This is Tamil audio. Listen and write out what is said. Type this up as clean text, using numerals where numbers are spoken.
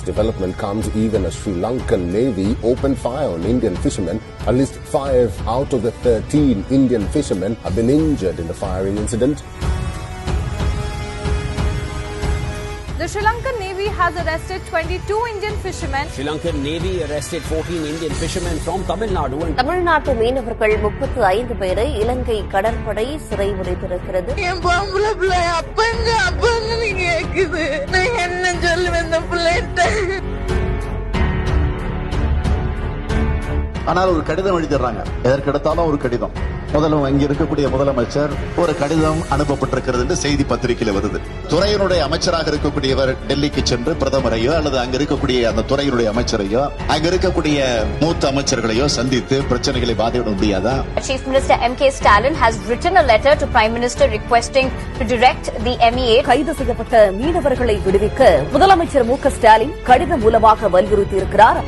development comes even as Sri Lankan Navy opened fire on Indian fishermen. At least 5 out of the 13 Indian fishermen have been injured in the firing incident. The Sri Lankan Navy has arrested 22 Indian fishermen. Sri Lankan Navy arrested 14 Indian fishermen from Tamil Nadu. தமிழ்நாட்டு மீனவர்கள் 35 பேரை இலங்கை கடற்படை சிறைபிடித்திருக்கிறது. என் பொம்பளை பிள்ளை அப்பங்க கேக்குது. நான் என்ன சொல்லுவேன் இந்த பிள்ளைகிட்ட? ஆனால் ஒரு கடிதம் எழுதிடுறாங்க. எதற்கெடுத்தாலும் ஒரு கடிதம். இங்க இருக்கக்கூடிய முதலமைச்சர் ஒரு கடிதம் அனுப்பப்பட்டிருக்கிறது என்று செய்தி பத்திரிகையில வருது. துறையினுடைய அமைச்சராக இருக்கக்கூடியவர் டெல்லிக்கு சென்று பிரதமரையோ அல்லது அங்க இருக்கக்கூடிய அந்த துறையினுடைய அமைச்சரையோ அங்க இருக்கக்கூடிய மூத்த அமைச்சர்களையோ சந்தித்து பிரச்சனைகளை வாதிட முடியாதா? Chief Minister M.K. Stalin has written a letter to Prime Minister requesting to direct the MEA. கைது செய்யப்பட்ட மீனவர்களை விடுவிக்க முதலமைச்சர் M.K. ஸ்டாலின் கடிதம் மூலமாக வலியுறுத்தியிருக்கிறார்.